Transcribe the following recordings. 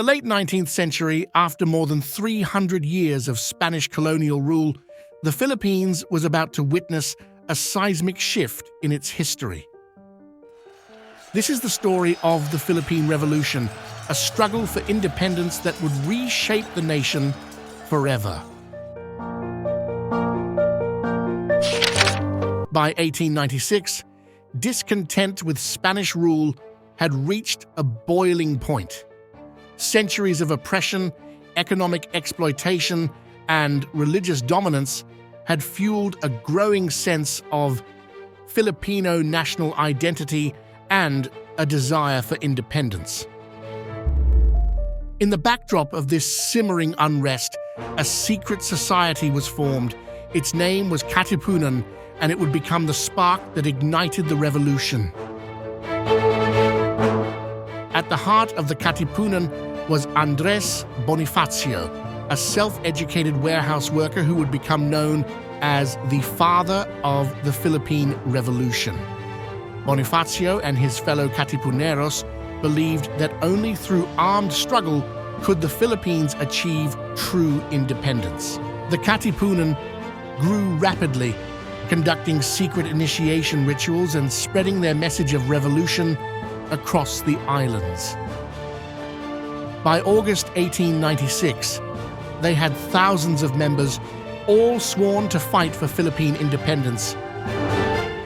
The late 19th century, after more than 300 years of Spanish colonial rule, the Philippines was about to witness a seismic shift in its history. This is the story of the Philippine Revolution, a struggle for independence that would reshape the nation forever. By 1896, discontent with Spanish rule had reached a boiling point. Centuries of oppression, economic exploitation, and religious dominance had fueled a growing sense of Filipino national identity and a desire for independence. In the backdrop of this simmering unrest, a secret society was formed. Its name was Katipunan, and it would become the spark that ignited the revolution. At the heart of the Katipunan was Andres Bonifacio, a self-educated warehouse worker who would become known as the father of the Philippine Revolution. Bonifacio and his fellow Katipuneros believed that only through armed struggle could the Philippines achieve true independence. The Katipunan grew rapidly, conducting secret initiation rituals and spreading their message of revolution across the islands. By August 1896, they had thousands of members, all sworn to fight for Philippine independence.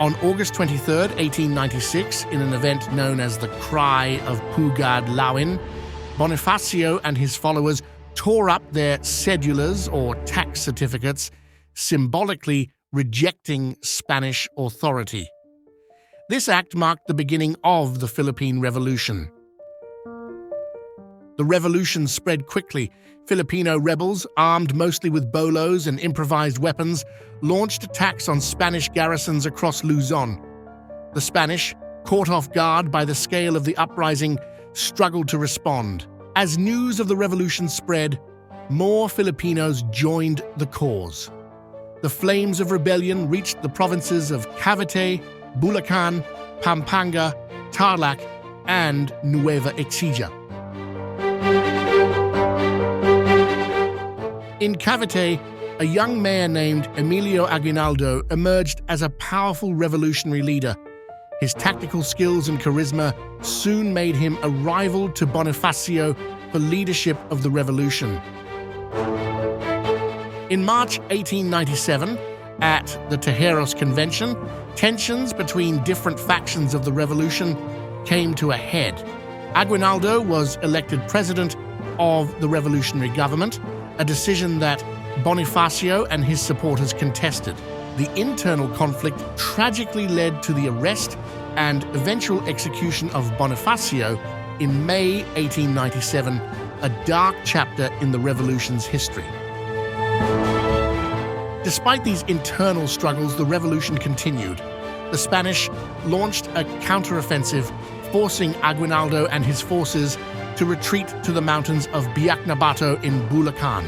On August 23, 1896, in an event known as the Cry of Pugad Lawin, Bonifacio and his followers tore up their cedulars or tax certificates, symbolically rejecting Spanish authority. This act marked the beginning of the Philippine Revolution. The revolution spread quickly. Filipino rebels, armed mostly with bolos and improvised weapons, launched attacks on Spanish garrisons across Luzon. The Spanish, caught off guard by the scale of the uprising, struggled to respond. As news of the revolution spread, more Filipinos joined the cause. The flames of rebellion reached the provinces of Cavite, Bulacan, Pampanga, Tarlac, and Nueva Ecija. In Cavite, a young mayor named Emilio Aguinaldo emerged as a powerful revolutionary leader. His tactical skills and charisma soon made him a rival to Bonifacio for leadership of the revolution. In March 1897, at the Tejeros Convention, tensions between different factions of the revolution came to a head. Aguinaldo was elected president of the revolutionary government, a decision that Bonifacio and his supporters contested. The internal conflict tragically led to the arrest and eventual execution of Bonifacio in May 1897, a dark chapter in the revolution's history. Despite these internal struggles, the revolution continued. The Spanish launched a counteroffensive, forcing Aguinaldo and his forces to retreat to the mountains of Biak-na-Bato in Bulacan.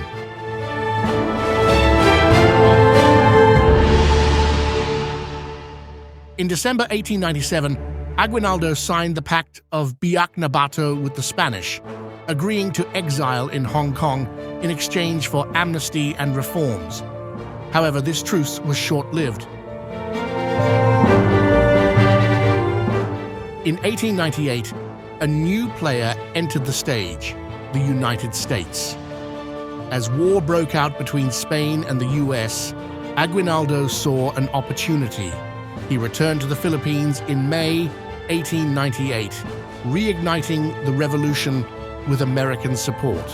In December 1897, Aguinaldo signed the Pact of Biak-na-Bato with the Spanish, agreeing to exile in Hong Kong in exchange for amnesty and reforms. However, this truce was short-lived. In 1898, a new player entered the stage, the United States. As war broke out between Spain and the US, Aguinaldo saw an opportunity. He returned to the Philippines in May 1898, reigniting the revolution with American support.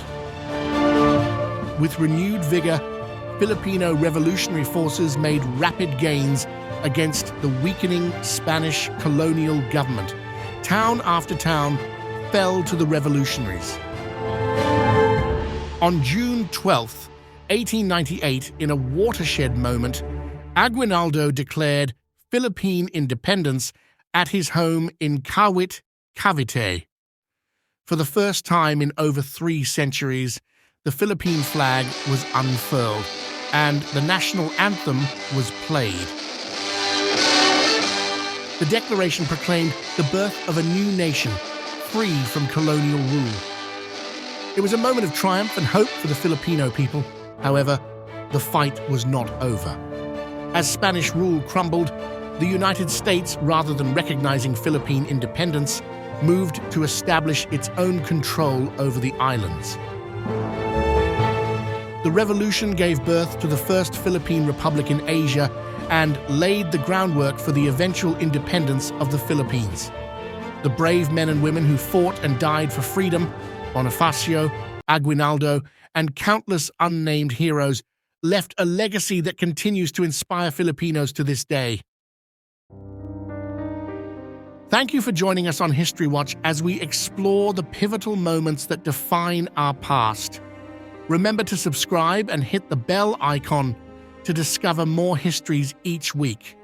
With renewed vigor, Filipino revolutionary forces made rapid gains against the weakening Spanish colonial government. Town after town fell to the revolutionaries. On June 12, 1898, in a watershed moment, Aguinaldo declared Philippine independence at his home in Kawit, Cavite. For the first time in over 3 centuries, the Philippine flag was unfurled and the national anthem was played. The declaration proclaimed the birth of a new nation, free from colonial rule. It was a moment of triumph and hope for the Filipino people. However, the fight was not over. As Spanish rule crumbled, the United States, rather than recognizing Philippine independence, moved to establish its own control over the islands. The revolution gave birth to the first Philippine Republic in Asia and laid the groundwork for the eventual independence of the Philippines. The brave men and women who fought and died for freedom, Bonifacio, Aguinaldo, and countless unnamed heroes, left a legacy that continues to inspire Filipinos to this day. Thank you for joining us on History Watch as we explore the pivotal moments that define our past. Remember to subscribe and hit the bell icon to discover more histories each week.